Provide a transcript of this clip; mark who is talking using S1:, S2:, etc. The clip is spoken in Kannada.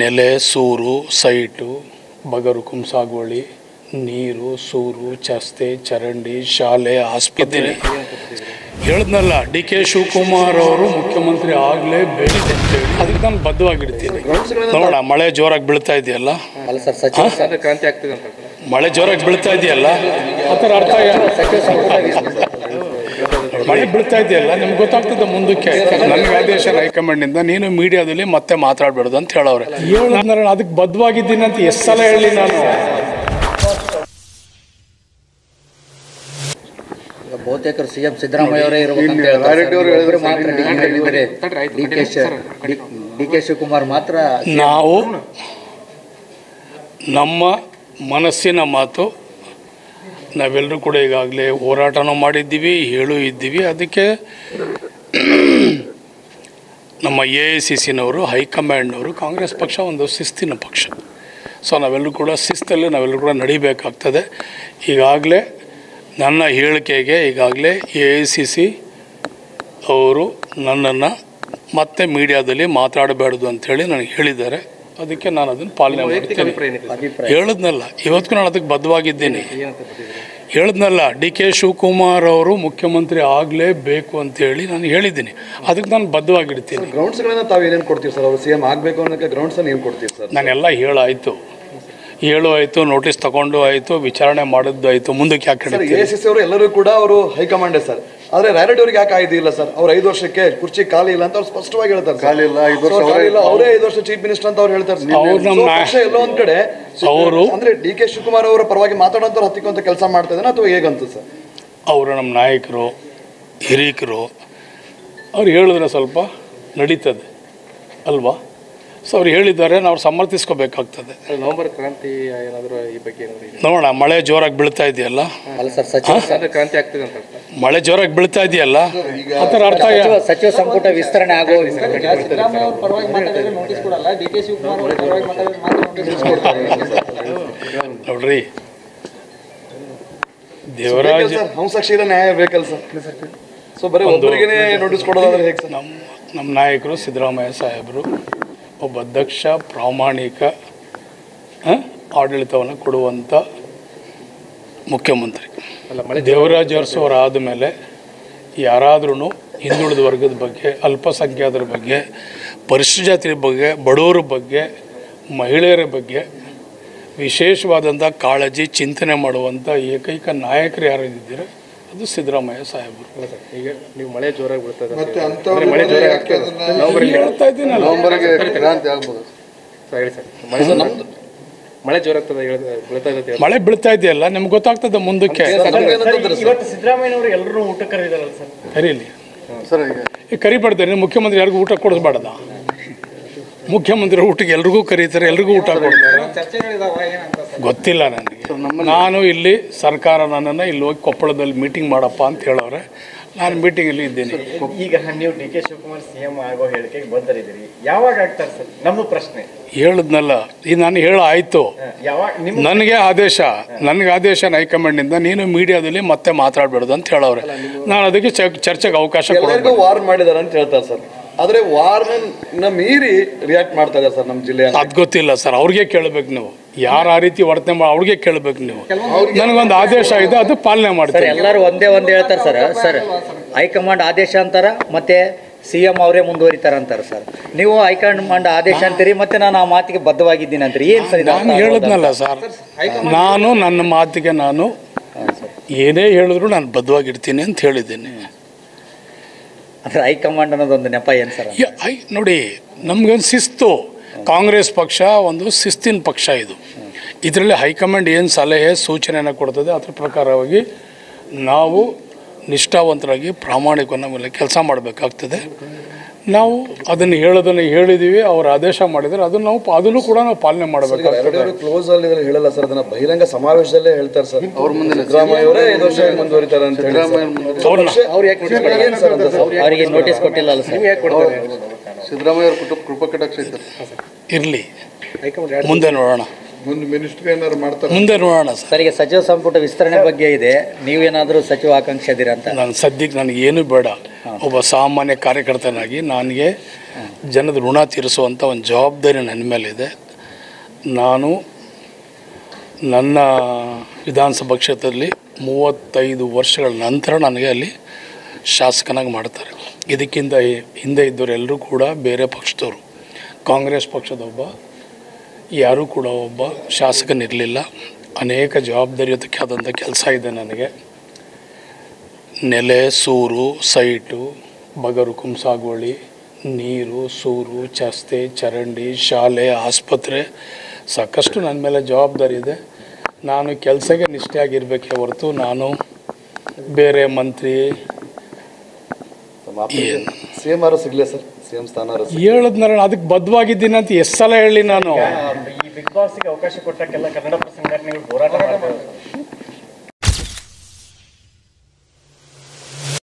S1: ನೆಲೆ, ಸೂರು, ಸೈಟು, ಬಗರುಕುಂ ಸಾಗುವಳಿ, ನೀರು, ಸೂರು, ಚಸ್ತೆ, ಚರಂಡಿ, ಶಾಲೆ, ಆಸ್ಪತ್ರೆ ಹೇಳಿದ್ನಲ್ಲ. ಡಿ ಕೆ ಶಿವಕುಮಾರ್ ಅವರು ಮುಖ್ಯಮಂತ್ರಿ ಆಗಲೇಬೇಕು ಅಂತೇಳಿ ಅದಕ್ಕೆ ನಾನು ಬದ್ಧವಾಗಿರ್ತೀನಿ. ನೋಡ, ಮಳೆ ಜೋರಾಗಿ ಬೀಳ್ತಾ ಇದೆಯಲ್ಲ, ಮಳೆ ಜೋರಾಗಿ ಬೀಳ್ತಾ ಇದೆಯಲ್ಲ, ಆ ಥರ ಅರ್ಥ ಮಳೆ ಬೀಳ್ತಾ ಇದೆಯಲ್ಲ, ನಿಮ್ಗೆ ಗೊತ್ತಾಗ್ತದೆ ಮುಂದಕ್ಕೆ. ನನಗೆ ಆದೇಶ ಹೈಕಮಾಂಡಿಂದ ನೀನು ಮೀಡಿಯಾದಲ್ಲಿ ಮತ್ತೆ ಮಾತಾಡಬಾರ್ದು ಅಂತ ಹೇಳವ್ರೆ. ನಾನು ಅದಕ್ಕೆ ಬದ್ಧವಾಗಿದ್ದೀನಿ ಅಂತ ಎಷ್ಟು ಸಲ ಹೇಳಿ ನಾನು.
S2: ಬಹುತೇಕರು ಸಿಎಂ ಸಿದ್ದರಾಮಯ್ಯ ಅವರೇ ಡಿ ಕೆ ಶಿವಕುಮಾರ್ ಮಾತ್ರ.
S1: ನಾವು ನಮ್ಮ ಮನಸ್ಸಿನ ಮಾತು ನಾವೆಲ್ಲರೂ ಕೂಡ ಈಗಾಗಲೇ ಹೋರಾಟನೂ ಮಾಡಿದ್ದೀವಿ, ಹೇಳೂ ಇದ್ದೀವಿ. ಅದಕ್ಕೆ ನಮ್ಮ AICCನವರು, ಹೈಕಮಾಂಡ್ನವರು, ಕಾಂಗ್ರೆಸ್ ಪಕ್ಷ ಒಂದು ಶಿಸ್ತಿನ ಪಕ್ಷ. ಸೊ ನಾವೆಲ್ಲರೂ ಕೂಡ ಶಿಸ್ತಲ್ಲಿ ನಾವೆಲ್ಲರೂ ಕೂಡ ನಡಿಬೇಕಾಗ್ತದೆ. ಈಗಾಗಲೇ ನನ್ನ ಹೇಳಿಕೆಗೆ ಈಗಾಗಲೇ AICC ಅವರು ನನ್ನನ್ನು ಮತ್ತೆ ಮೀಡಿಯಾದಲ್ಲಿ ಮಾತಾಡಬಾರ್ದು ಅಂಥೇಳಿ ನನಗೆ ಹೇಳಿದ್ದಾರೆ. ಅದಕ್ಕೆ ನಾನು ಅದನ್ನು ಪಾಲನೆ ಮಾಡ್ತೀನಿ. ಹೇಳಿದ್ನಲ್ಲ, ಇವತ್ತಿಗೂ ನಾನು ಅದಕ್ಕೆ ಬದ್ಧವಾಗಿದ್ದೀನಿ. ಹೇಳಿದ್ನಲ್ಲ, ಡಿ ಕೆ ಶಿವಕುಮಾರ್ ಅವರು ಮುಖ್ಯಮಂತ್ರಿ ಆಗಲೇಬೇಕು ಅಂತೇಳಿ ನಾನು ಹೇಳಿದ್ದೀನಿ. ಅದಕ್ಕೆ ನಾನು ಬದ್ಧವಾಗಿರ್ತೀನಿ.
S3: ಗ್ರೌಂಡ್ಸ್ಗಳನ್ನ ತಾವು ಏನೇನು ಕೊಡ್ತೀವಿ ಸರ್? ಅವರು CM ಆಗಬೇಕು ಅನ್ನೋಕ್ಕೆ ಗ್ರೌಂಡ್ಸನ್ನು ಏನು ಕೊಡ್ತೀವಿ ಸರ್?
S1: ನಾನೆಲ್ಲ ಹೇಳಾಯಿತು, ನೋಟಿಸ್ ತಗೊಂಡು ಆಯಿತು, ವಿಚಾರಣೆ ಮಾಡಿದ್ದು ಆಯಿತು. ಮುಂದಕ್ಕೆ ಯಾಕೆ
S3: AICC ಅವರು ಎಲ್ಲರೂ ಕೂಡ ಅವರು ಹೈಕಮಾಂಡೇ ಸರ್. ಆದರೆ ರಾಯರೆಡ್ಡಿ ಅವ್ರಿಗೆ ಯಾಕೆ ಆಯ್ತು ಇಲ್ಲ ಸರ್? ಅವ್ರು 5 ವರ್ಷಕ್ಕೆ ಕುರ್ಚಿ ಖಾಲಿ ಇಲ್ಲ ಅಂತ ಅವ್ರು ಸ್ಪಷ್ಟವಾಗಿ ಹೇಳ್ತಾರೆ. ಖಾಲಿ ಇಲ್ಲ, 5 ವರ್ಷ ಅವರೇ 5 ವರ್ಷ ಚೀಫ್ ಮಿನಿಸ್ಟರ್ ಅಂತ ಅವ್ರು ಹೇಳ್ತಾರೆ. ಎಲ್ಲೋ ಒಂದ್ ಕಡೆ ಅವರು ಅಂದ್ರೆ ಡಿ ಕೆ ಶಿವಕುಮಾರ್ ಅವರ ಪರವಾಗಿ ಮಾತಾಡೋಂಥವ್ರು ಹತ್ತಿಕೊಂತ ಕೆಲಸ ಮಾಡ್ತಾ ಇದ್ದಾನೆ ಅಥವಾ ಹೇಗಂತ ಸರ್?
S1: ಅವರು ನಮ್ಮ ನಾಯಕರು, ಹಿರೀಕರು, ಅವ್ರು ಹೇಳಿದ್ರೆ ಸ್ವಲ್ಪ ನಡೀತದೆ ಅಲ್ವಾ? ಸೊ ಅವ್ರು ಹೇಳಿದ್ದಾರೆ, ನಾವು ಸಮರ್ಥಿಸ್ಕೋಬೇಕಾಗ್ತದೆ.
S4: ನವೆಂಬರ್ ಕ್ರಾಂತಿ ಏನಾದರೂ ಈ ಬಗ್ಗೆ
S1: ನೋಡೋಣ. ಮಳೆ ಜೋರಾಗಿ ಬೀಳ್ತಾ ಇದೆಯಲ್ಲ,
S4: ಕ್ರಾಂತಿ ಆಗ್ತದೆ ಅಂತ.
S1: ಮಳೆ ಜೋರಾಗಿ ಬೀಳ್ತಾ ಇದೆಯಲ್ಲ, ಆ ಥರ ಅರ್ಥ.
S2: ಸಚಿವ ಸಂಪುಟ ವಿಸ್ತರಣೆ ಆಗೋ
S1: ನೋಡ್ರಿ, ದೇವರಾಜ್
S3: ಹಂಸಾಕ್ಷಿರ ನ್ಯಾಯ ಬೇಕಲ್ಲ ಸರ್? ಸೊ ಬರೀ ಒಬ್ಬರಿಗೇನೆ ನೋಟಿಸ್ ಕೊಡೋದಾದ್ರೆ ಹೇಗೆ ಸರ್?
S1: ನಮ್ಮ ನಾಯಕರು ಸಿದ್ದರಾಮಯ್ಯ ಸಾಹೇಬರು ಒಬ್ಬ ದಕ್ಷ, ಪ್ರಾಮಾಣಿಕ ಆಡಳಿತವನ್ನು ಕೊಡುವಂಥ ಮುಖ್ಯಮಂತ್ರಿ. ದೇವರಾಜ್ ಅರಸು ಅವರು ಆದಮೇಲೆ ಯಾರಾದ್ರೂ ಹಿಂದುಳಿದ ವರ್ಗದ ಬಗ್ಗೆ, ಅಲ್ಪಸಂಖ್ಯಾತರ ಬಗ್ಗೆ, ಪರಿಶಿಷ್ಟ ಜಾತಿಯ ಬಗ್ಗೆ, ಬಡವರ ಬಗ್ಗೆ, ಮಹಿಳೆಯರ ಬಗ್ಗೆ ವಿಶೇಷವಾದಂಥ ಕಾಳಜಿ, ಚಿಂತನೆ ಮಾಡುವಂಥ ಏಕೈಕ ನಾಯಕರು ಯಾರಿದ್ದೀರ ಅದು ಸಿದ್ದರಾಮಯ್ಯ ಸಾಹೇಬರು.
S4: ಈಗ ನೀವು ಮಳೆ ಜೋರಾಗಿ ಬೀಳ್ತದೆ,
S1: ಹೇಳ್ತಾ ಇದ್ದೀನಲ್ಲ,
S4: ಮಳೆ ಜೋರಾಗ್ತದೆ,
S1: ಮಳೆ ಬೀಳ್ತಾ ಇದೆಯಲ್ಲ, ನಿಮ್ಗೆ ಗೊತ್ತಾಗ್ತದೆ ಮುಂದಕ್ಕೆ.
S4: ಸಿದ್ದರಾಮಯ್ಯನವರು ಎಲ್ಲರೂ ಊಟ ಕರೀದಾರಲ್ಲ ಸರ್?
S1: ಕರೀಲಿ ಸರ್, ಈಗ ಕರಿಬಾರ್ದಾರೆ. ಮುಖ್ಯಮಂತ್ರಿ ಯಾರಿಗೂ ಊಟ ಕೊಡಿಸ್ಬಾರ್ದ? ಮುಖ್ಯಮಂತ್ರಿ ಊಟಕ್ಕೆ ಎಲ್ರಿಗೂ ಕರೀತಾರೆ, ಎಲ್ರಿಗೂ ಊಟ ಕೊಡ್ತಾರೆ. ಗೊತ್ತಿಲ್ಲ ನನಗೆ. ನಾನು ಇಲ್ಲಿ ಸರ್ಕಾರ ನನ್ನನ್ನು ಇಲ್ಲಿ ಹೋಗಿ ಕೊಪ್ಪಳದಲ್ಲಿ ಮೀಟಿಂಗ್ ಮಾಡಪ್ಪ ಅಂತ ಹೇಳೋರೆ. ನಾನು ಮೀಟಿಂಗಲ್ಲಿ ಇದ್ದೀನಿ.
S4: ಈಗ ನೀವು ಡಿ ಕೆ ಶಿವಕುಮಾರ್ CM ಆಗೋ ಹೇಳಿಕೆಗೆ ಬಂದಿದ್ದೀರಿ, ಯಾವಾಗ ಆಗ್ತಾರೆ ಸರ್? ನಮ್ಮ ಪ್ರಶ್ನೆ
S1: ಹೇಳಿದ್ನಲ್ಲ, ಈಗ ನಾನು ಆಯಿತು. ನನಗೆ ಆದೇಶ ಹೈಕಮಾಂಡಿಂದ ನೀನು ಮೀಡಿಯಾದಲ್ಲಿ ಮತ್ತೆ ಮಾತಾಡಬಾರ್ದು ಅಂತ ಹೇಳೋರೆ. ನಾನು ಅದಕ್ಕೆ ಚರ್ಚೆಗೆ ಅವಕಾಶ ಕೊಡೋದು.
S3: ವಾರ್ ಮಾಡಿದಾರೆ ಅಂತ ಹೇಳ್ತಾರೆ ಸರ್. ಆದರೆ ವಾರ್ನ ಮೀರಿ ರಿಯಾಕ್ಟ್ ಮಾಡ್ತಾ ಇದ್ದಾರೆ ಸರ್ ನಮ್ಮ ಜಿಲ್ಲೆ.
S1: ಅದು ಗೊತ್ತಿಲ್ಲ ಸರ್, ಅವ್ರಿಗೆ ಕೇಳಬೇಕು ನೀವು. ಯಾರು ಆ ರೀತಿ ವರ್ತನೆ ಅವ್ರಿಗೆ ಕೇಳಬೇಕು ನೀವು. ನನಗೊಂದು ಆದೇಶ ಇದೆ, ಅದು ಪಾಲನೆ ಮಾಡ್ತಾರೆ.
S2: ಎಲ್ಲರೂ ಒಂದೇ ಹೇಳ್ತಾರೆ ಸರ್. ಹೈಕಮಾಂಡ್ ಆದೇಶ ಅಂತಾರ, ಮತ್ತೆ CM ಅವರೇ ಮುಂದುವರಿತಾರ ಅಂತಾರೆ ಸರ್. ನೀವು ಹೈಕಮಾಂಡ್ ಆದೇಶ ಅಂತೀರಿ, ಮತ್ತೆ ನಾನು ಆ ಮಾತಿಗೆ ಬದ್ಧವಾಗಿದ್ದೀನಿ ಅಂತೀರಿ. ಏನು ಸರ್?
S1: ನಾನು ಹೇಳಿದ್ನಲ್ಲ ಸರ್, ನಾನು ನನ್ನ ಮಾತಿಗೆ ನಾನು ಏನೇ ಹೇಳಿದ್ರು ನಾನು ಬದ್ಧವಾಗಿರ್ತೀನಿ ಅಂತ ಹೇಳಿದ್ದೀನಿ.
S2: ಅಂದರೆ ಹೈಕಮಾಂಡ್ ಅನ್ನೋದೊಂದು ನೆಪ ಏನು ಸರ್?
S1: ನೋಡಿ, ನಮಗೊಂದು ಶಿಸ್ತು. ಕಾಂಗ್ರೆಸ್ ಪಕ್ಷ ಒಂದು ಶಿಸ್ತಿನ ಪಕ್ಷ. ಇದರಲ್ಲಿ ಹೈಕಮಾಂಡ್ ಏನು ಸಲಹೆ ಸೂಚನೆಯನ್ನು ಕೊಡ್ತದೆ ಅದರ ಪ್ರಕಾರವಾಗಿ ನಾವು ನಿಷ್ಠಾವಂತರಾಗಿ ಪ್ರಾಮಾಣಿಕವನ್ನು ಮೇಲೆ ಕೆಲಸ ಮಾಡಬೇಕಾಗ್ತದೆ. ನಾವು ಅದನ್ನು ಹೇಳಿದ್ದೀವಿ, ಅವರು ಆದೇಶ ಮಾಡಿದರೆ ಅದನ್ನು ಕೂಡ ನಾವು ಪಾಲನೆ ಮಾಡಬೇಕಾಗ್ತದೆ.
S3: ಕ್ಲೋಸ್ ಅಲ್ಲಿ ಹೇಳಲ್ಲ ಸರ್, ಅದನ್ನ ಬಹಿರಂಗ ಸಮಾವೇಶದಲ್ಲೇ ಹೇಳ್ತಾರೆ ಸರ್. ಅವ್ರ ಮುಂದೆ ಸಿದ್ದರಾಮಯ್ಯ ಅವರೇ 5 ವರ್ಷ ಮುಂದುವರಿತಾರೆ ಅಂತ ಹೇಳಿ
S2: ಅವರಿಗೆ ನೋಟಿಸ್ ಕೊಟ್ಟಿಲ್ಲ ಅಲ್ಲ ಸರ್?
S3: ಸಿದ್ದರಾಮಯ್ಯ ಅವ್ರ ಕೃಪಾ ಕಟಾಕ್ಷ
S1: ಇರಲಿ, ಮುಂದೆ ನೋಡೋಣ.
S5: ಮುಂದೆ ಮಿನಿಸ್ಟ್ರಿ ಏನಾದ್ರು ಮಾಡ್ತಾರೆ?
S1: ಮುಂದೆ ನೋಡೋಣ ಸರ್.
S2: ಸರ್, ಈಗ ಸಚಿವ ಸಂಪುಟ ವಿಸ್ತರಣೆ ಬಗ್ಗೆ ಇದೆ, ನೀವೇನಾದರೂ ಸಚಿವ ಆಕಾಂಕ್ಷೆ ಇದ್ದೀರಾ ಅಂತ?
S1: ನಾನು ಸದ್ಯಕ್ಕೆ ನನಗೇನು ಬೇಡ. ಒಬ್ಬ ಸಾಮಾನ್ಯ ಕಾರ್ಯಕರ್ತನಾಗಿ ನನಗೆ ಜನದ ಋಣ ತೀರಿಸುವಂಥ ಒಂದು ಜವಾಬ್ದಾರಿ ನನ್ನ ಮೇಲಿದೆ. ನಾನು ನನ್ನ ವಿಧಾನಸಭಾ ಕ್ಷೇತ್ರದಲ್ಲಿ 35 ವರ್ಷಗಳ ನಂತರ ನನಗೆ ಅಲ್ಲಿ ಶಾಸಕನಾಗಿ ಮಾಡ್ತಾರೆ. ಇದಕ್ಕಿಂತ ಹಿಂದೆ ಇದ್ದವರೆಲ್ಲರೂ ಕೂಡ ಬೇರೆ ಪಕ್ಷದವರು. ಕಾಂಗ್ರೆಸ್ ಪಕ್ಷದೊಬ್ಬ ಯಾರೂ ಕೂಡ ಒಬ್ಬ ಶಾಸಕನಿರಲಿಲ್ಲ. ಅನೇಕ ಜವಾಬ್ದಾರಿಯುತಕ್ಕೆ ಆದಂಥ ಕೆಲಸ ಇದೆ ನನಗೆ. ನೆಲೆ, ಸೂರು, ಸೈಟು, ಬಗರು, ಕುಂಸಾಗೋಳಿ, ನೀರು, ಸೂರು, ಚಸ್ತೆ, ಚರಂಡಿ, ಶಾಲೆ, ಆಸ್ಪತ್ರೆ, ಸಾಕಷ್ಟು ನನ್ನ ಮೇಲೆ ಜವಾಬ್ದಾರಿ ಇದೆ. ನಾನು ಕೆಲಸಕ್ಕೆ ನಿಷ್ಠೆಯಾಗಿರಬೇಕೇ ಹೊರತು ನಾನು ಬೇರೆ ಮಂತ್ರಿ
S3: ಸಿಎಂ ಆರು ಸಿಗ್ಲಿ ಸರ್, ಸಿಎಂ ಸ್ಥಾನ
S1: ಹೇಳಿದ್ನಲ್ಲ, ಅದಕ್ಕೆ ಬದ್ಧವಾಗಿದ್ದೀನಿ ಅಂತ ಎಷ್ಟು ಸಲ ಹೇಳಿ ನಾನು.
S4: ಈ ಬಿಗ್ ಬಾಸ್ಗೆ ಅವಕಾಶ ಕೊಟ್ಟಕ್ಕೆಲ್ಲ ಕನ್ನಡ ಪರ ಸಂಘಟನೆಗಳು ಹೋರಾಟ